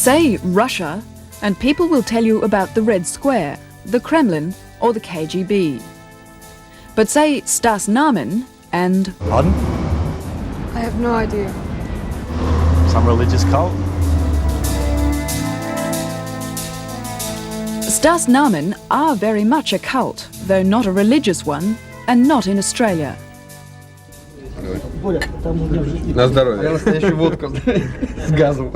Say Russia, and people will tell you about the Red Square, the Kremlin, or the KGB. But say Stas Namin and... Pardon? I have no idea. Some religious cult? Stas Namin are very much a cult, though not a religious one, and not in Australia. На здоровье. Настоящая водка с газом.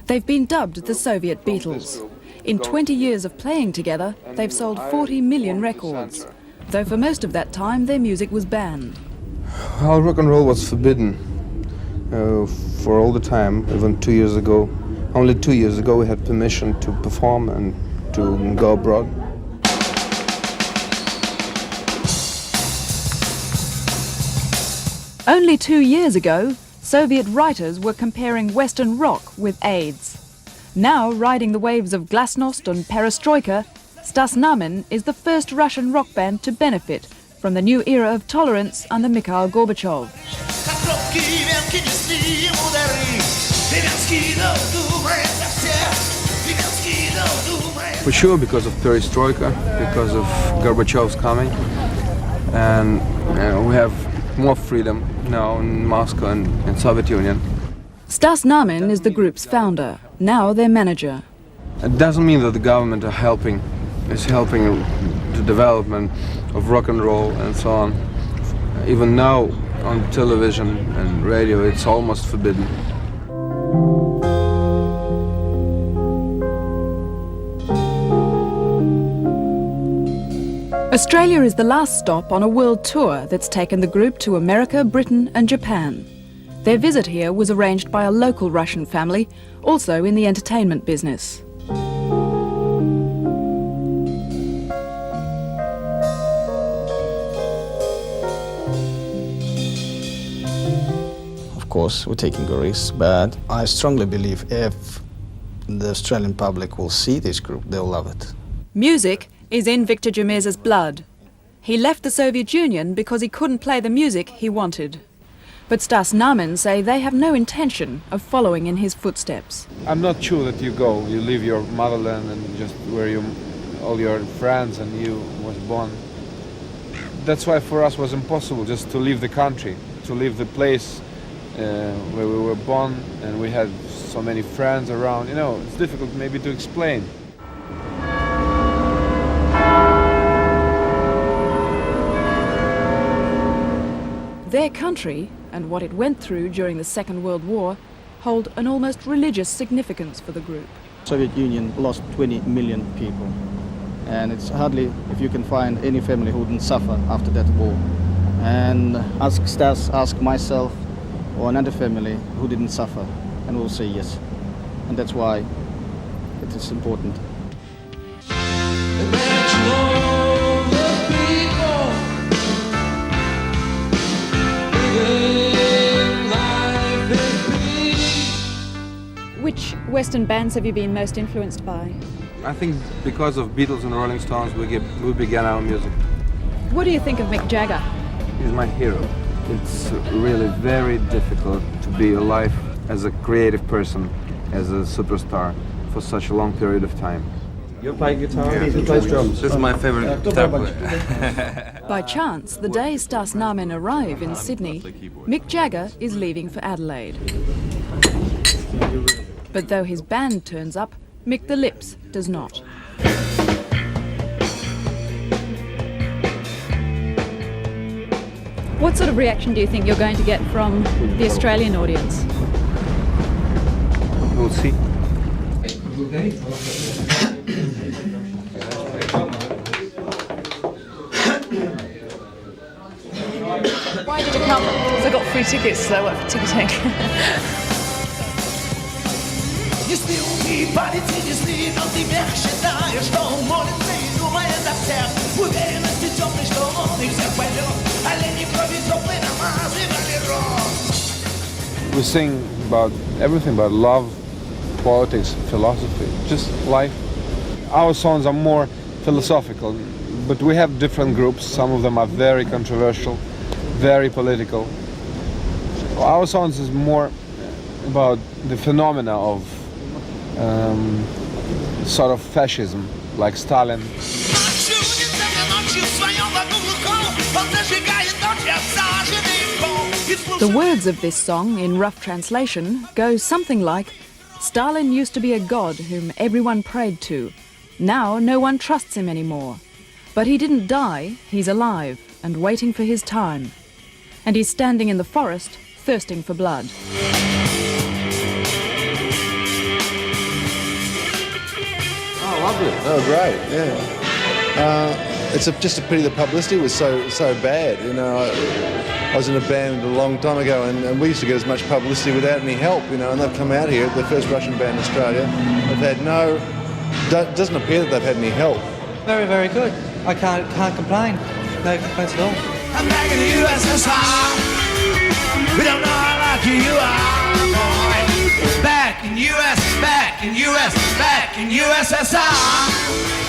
They've been dubbed the Soviet Beatles. In 20 years of playing together, they've sold 40 million records, though for most of that time their music was banned. Well, rock and roll was forbidden for all the time, even 2 years ago. Only 2 years ago we had permission to perform and to go abroad. Only 2 years ago, Soviet writers were comparing Western rock with AIDS. Now, riding the waves of Glasnost and Perestroika, Stas Namin is the first Russian rock band to benefit from the new era of tolerance under Mikhail Gorbachev. For sure, because of Perestroika, because of Gorbachev's coming, and we have more freedom now in Moscow and in Soviet Union. Stas Namin is the group's founder, now their manager. It doesn't mean that the government is helping the development of rock and roll and so on. Even now on television and radio it's almost forbidden. Australia is the last stop on a world tour that's taken the group to America, Britain and Japan. Their visit here was arranged by a local Russian family, also in the entertainment business. Of course, we're taking a risk, but I strongly believe if the Australian public will see this group, they'll love it. Music is in Viktor Jamirza's blood. He left the Soviet Union because he couldn't play the music he wanted. But Stas Namin say they have no intention of following in his footsteps. I'm not sure that you leave your motherland and just where all your friends and you was born. That's why for us it was impossible just to leave the country, to leave the place where we were born and we had so many friends around. You know, it's difficult maybe to explain. Their country, and what it went through during the Second World War, hold an almost religious significance for the group. Soviet Union lost 20 million people, and it's hardly if you can find any family who didn't suffer after that war. And ask Stas, ask myself, or another family who didn't suffer, and we'll say yes. And that's why it is important. Which Western bands have you been most influenced by? I think because of Beatles and Rolling Stones we began our music. What do you think of Mick Jagger? He's my hero. It's really very difficult to be alive as a creative person, as a superstar for such a long period of time. You play guitar, he plays drums. This is my favorite guitar player. By chance, the day Stas Namin arrive in Sydney, Mick Jagger is leaving for Adelaide. But though his band turns up, Mick the Lips does not. What sort of reaction do you think you're going to get from the Australian audience? We'll see. Why did you come? Because I got free tickets, so I went for ticketing. Если убивали, если но ты вверх считаешь, что молится и думает за всех. Уверенности теплой, что он их всех пойдет. Олени крови теплой намазывали рот. We sing about everything, about love, politics, philosophy, just life. Our songs are more philosophical, but we have different groups. Some of them are very controversial, very political. Our songs is more about the phenomena of sort of fascism, like Stalin. The words of this song, in rough translation, go something like, Stalin used to be a god whom everyone prayed to. Now no one trusts him anymore. But he didn't die, he's alive and waiting for his time. And he's standing in the forest, thirsting for blood. Oh, loved it. They were great, yeah. It's just a pity the publicity was so bad. You know, I was in a band a long time ago, and we used to get as much publicity without any help. You know, and they've come out here, the first Russian band in Australia. They've had doesn't appear that they've had any help. Very, very good. I can't complain. No complaints at all. I'm back in the USSR. We don't know how lucky you are, boy. Back in USSR.